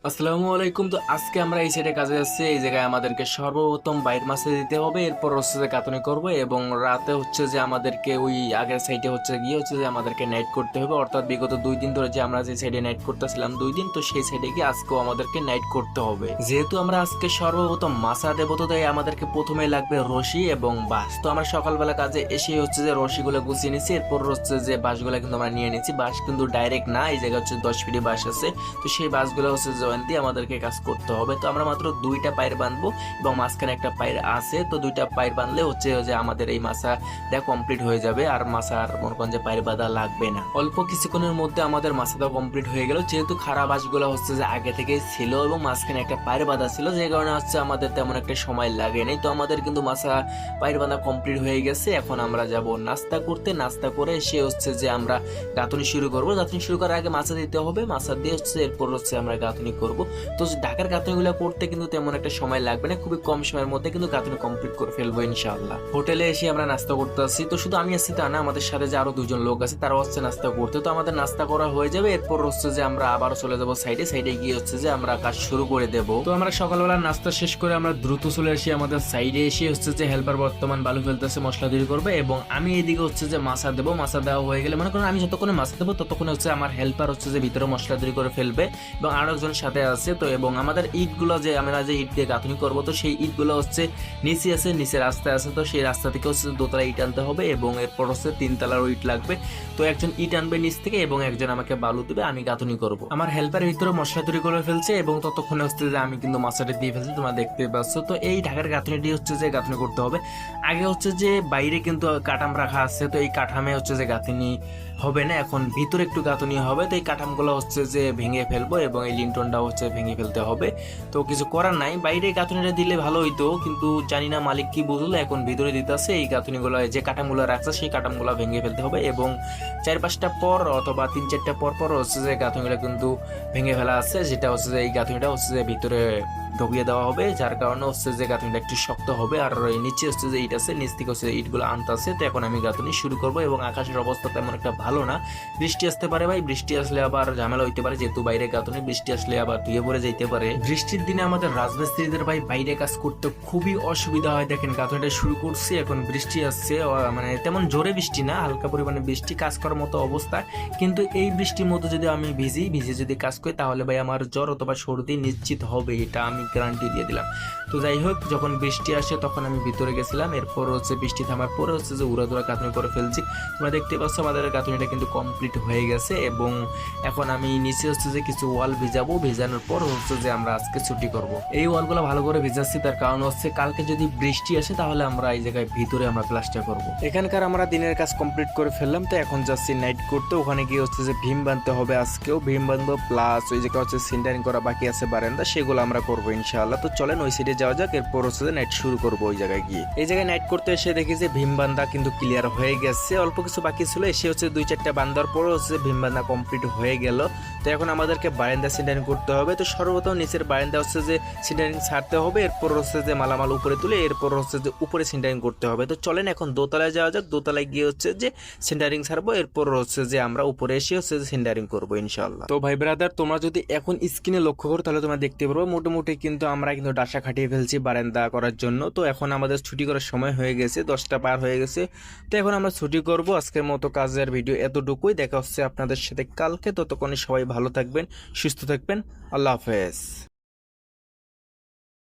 আসসালামু আলাইকুম। তো আজকে আমরা এই সাইডে কাজে যাচ্ছি। এই জায়গায় আমাদেরকে সর্বপ্রথম বাইর মাছে দিতে হবে, এরপর হচ্ছে যে গাঁথনি করব এবং রাতে হচ্ছে যে আমাদেরকে ওই আগের সাইডে হচ্ছে গিয়ে হচ্ছে যে আমাদেরকে নাইট করতে হবে, অর্থাৎ বিগত 2 দিন ধরে যে আমরা যে সাইডে নাইট করতেছিলাম 2 দিন, তো সেই সাইডে গিয়ে আজকেও আমাদেরকে নাইট করতে হবে। যেহেতু আমরা আজকে সর্বপ্রথম মাছা দেবো, তো তাই আমাদেরকে প্রথমে লাগবে রশি এবং বাঁশ। তো আমরা সকালবেলা কাজে এসে হচ্ছে যে রশিগুলো গুছিয়ে নিচ্ছি, এরপর হচ্ছে যে বাঁশগুলো কিন্তু আমরা নিয়ে নিচ্ছি। বাঁশ কিন্তু ডাইরেক্ট না, এই জায়গায় হচ্ছে 10 ফিট বাঁশ আছে, তো সেই বাঁশগুলো হচ্ছে জয়েন দিয়ে আমাদেরকে কাজ করতে হবে। তো আমরা মাত্র 2টা পায়ের বাঁধবো এবং মাঝখানে একটা পায়ের আছে, তো 2টা পায়ের বাঁধলে হচ্ছে যে আমাদের এই মাছা দেওয়া কমপ্লিট হয়ে যাবে, আর মাছার মনে করেন যে পায়ের বাঁধা লাগবে না। অল্প কিছুক্ষণের মধ্যে আমাদের মাছা দেওয়া কমপ্লিট হয়ে গেল। যেহেতু খারাপ বাঁশগুলো হচ্ছে যে আগে থেকে ছিল এবং মাঝখানে একটা পায়ের বাঁধা ছিল, যে কারণে হচ্ছে আমাদের তেমন একটা সময় লাগেনি। তো আমাদের কিন্তু মাছা পায়ের বাঁধা কমপ্লিট হয়ে গেছে। এখন আমরা যাব নাস্তা করতে। নাস্তা করে এসে হচ্ছে যে আমরা গাঁথনি শুরু করবো। গাঁথনি শুরু করার আগে মাছা দিতে হবে, মাছা দিয়ে হচ্ছে এরপর হচ্ছে আমরা গাঁথনি করব। তো ঢাকার গাঁথনিগুলো করতে কিন্তু তেমন একটা সময় লাগবে না, খুবই কম সময়ের মধ্যে কিন্তু গাঁথনি কমপ্লিট করে ফেলবো ইনশাআল্লাহ। হোটেলে এসে আমরা নাস্তা করতে আসছি, তো শুধু আমি আছি তা না, আমাদের সাথে যে আরো 2জন লোক আছে তারা হচ্ছে নাস্তা করতে। তো আমাদের নাস্তা করা হয়ে যাবে, এরপর হচ্ছে যে আমরা আবারও চলে যাবো সাইডে। সাইডে গিয়ে হচ্ছে যে আমরা কাজ শুরু করে দেব। তো আমরা সকালবেলা নাস্তা শেষ করে আমরা দ্রুত চলে আসি আমাদের সাইডে। এসে হচ্ছে যে হেল্পার বর্তমান বালু ফেলতেছে, মশলা তৈরি করবে এবং আমি এইদিকে হচ্ছে যে মাছা দেবো। মাছা দেওয়া হয়ে গেলে মনে করেন আমি যতক্ষণে মাছা দেবো ততক্ষণে হচ্ছে আমার হেল্পার হচ্ছে যে ভিতরে মশলা তৈরি করে ফেলবে এবং আরো একজন সাথে আছে। তো এবং আমাদের ইটগুলো যে আমরা যে ইট দিয়ে গাঁথনি করবো, তো সেই ইটগুলো হচ্ছে নিচে আছে, নিচে রাস্তা আছে, তো সেই রাস্তা থেকে হচ্ছে দোতলা ইট আনতে হবে এবং এরপর হচ্ছে 3 তলার ইট লাগবে। তো একজন ইট আনবে নিচ থেকে এবং একজন আমাকে বালু দেবে, আমি গাঁথনি করব। আমার হেল্পার ভিতরে মশলা তৈরি করে ফেলছে এবং ততক্ষণে হচ্ছে যে আমি কিন্তু মশলাটা দিয়ে ফেলছি, তোমরা দেখতে পাচ্ছ। তো এই ঢাকার গাঁথনিটি হচ্ছে যে গাঁথনি করতে হবে। আগে হচ্ছে যে বাইরে কিন্তু কাঠাম রাখা আছে, তো এই কাঠামে হচ্ছে যে গাঁথনি হবে না, এখন ভিতরে একটু গাঁথনি হবে। তো এই কাঠামগুলো হচ্ছে যে ভেঙে ফেলবো এবং এই লিন্টনটা হচ্ছে ভেঙে ফেলতে হবে। তো কিছু করার নাই, বাইরে গাঁথনিটা দিলে ভালো হইতো, কিন্তু জানি না মালিক কি বুঝলো, এখন ভিতরে দিতেছে। এই গাঁথনিগুলো যে কাঠামগুলো রাখছে সেই কাঠামগুলো ভেঙে ফেলতে হবে এবং 4-5টা পর অথবা 3-4টা পর পর হচ্ছে যে গাঁথনিগুলো কিন্তু ভেঙে ফেলা আছে, যেটা হচ্ছে যে এই গাঁথনিটা হচ্ছে যে ভিতরে ঢুকিয়ে দেওয়া হবে, যার কারণে হচ্ছে যে গাঁথনিটা একটু শক্ত হবে। আর নিচে হচ্ছে যে ইট আছে, নিচ থেকে হচ্ছে ইটগুলো আনতে আছে। তো এখন আমি গাঁথনি শুরু করব এবং আকাশের অবস্থা তেমন একটা ভালো না, বৃষ্টি আসতে পারে ভাই, বৃষ্টি আসলে আবার ঝামেলা হইতে পারে, যেহেতু বাইরে গাঁথনি, বৃষ্টি আসলে আবার ধুয়ে পড়ে যেতে পারে। বৃষ্টির দিনে আমাদের রাজমিস্ত্রিদের ভাই বাইরে কাজ করতে খুবই অসুবিধা হয়। দেখেন গাঁথনিটা শুরু করছি, এখন বৃষ্টি আসছে, মানে তেমন জোরে বৃষ্টি না, হালকা পরিমাণে বৃষ্টি, কাজ করার মতো অবস্থা। কিন্তু এই বৃষ্টির মধ্যে যদি আমি ভিজে যদি কাজ করি তাহলে ভাই আমার জ্বর অথবা সর্দি নিশ্চিত হবে, এটা আমি গ্যারান্টি দিয়ে দিলাম। তো যাই হোক, যখন বৃষ্টি আসে তখন আমি ভিতরে গেছিলাম, এরপর হচ্ছে বৃষ্টি থামার পরে হচ্ছে যে উড়াদুরা গাঁথনি করে ফেলছি। তোমরা দেখতে পাচ্ছ আমাদের গাঁথনিটা কিন্তু কমপ্লিট হয়ে গেছে এবং এখন আমি নিচে হচ্ছে যে কিছু ওয়াল ভিজাবো, ভিজানোর পর হচ্ছে যে আমরা আজকে ছুটি করব। এই ওয়ালগুলো ভালো করে ভিজাচ্ছি, তার কারণ হচ্ছে কালকে যদি বৃষ্টি আসে তাহলে আমরা এই জায়গায় ভিতরে আমরা প্লাস্টার করব। এখানকার আমরা দিনের কাজ কমপ্লিট করে ফেললাম, তো এখন যাচ্ছি নাইট করতে। ওখানে গিয়ে হচ্ছে যে ভীম বাঁধতে হবে, আজকেও ভীম বাঁধবো, প্লাস ওই জায়গায় হচ্ছে সিন্টারিং করা বাকি আছে বারান্দা, সেগুলো আমরা করবো ইনশাআল্লাহ। তো চলেন ওই সাইডে যাওয়া যাক, এরপর হচ্ছে যে নাইট শুরু করবো ওই জায়গায় গিয়ে। এই জায়গায় নাইট করতে এসে দেখি যে ভীম বান্ধা কিন্তু ক্লিয়ার হয়ে গেছে, অল্প কিছু বাকি ছিল। এসে হচ্ছে 2-4টা বান্ধার পর হচ্ছে ভীম বান্ধা কমপ্লিট হয়ে গেল। তো এখন আমাদেরকে বারান্দা সিন্টারিং করতে হবে। তো সর্বপ্রথম নিচের বারান্দা হচ্ছে যে সিন্টারিং ছাড়তে হবে, এরপর হচ্ছে যে মালামাল উপরে তুলে এরপর হচ্ছে যে উপরে সিন্টারিং করতে হবে। তো চলেন এখন দোতলায় যাওয়া যাক, দোতলায় গিয়ে হচ্ছে যে সিন্টারিং ছাড়বো, এরপর হচ্ছে যে আমরা উপরে এসে হচ্ছে যে সিন্টারিং করবো ইনশাআল্লাহ। তো ভাই ব্রাদার, তোমরা যদি এখন স্ক্রিনে লক্ষ্য করো তাহলে তোমরা দেখতে পারবো মোটামুটি কিন্তু আমরা কিন্তু ডাসা খাটিয়ে ফেলছি বারান্দা করার জন্য। তো এখন আমাদের ছুটি করার সময় হয়ে গেছে, 10টা পার হয়ে গেছে। তো এখন আমরা ছুটি করব। আজকের মতো কাজের ভিডিও এতটুকুই, দেখা হচ্ছে আপনাদের সাথে কালকে। ততক্ষণে সবাই ভালো থাকবেন, সুস্থ থাকবেন, আল্লাহ হাফেজ।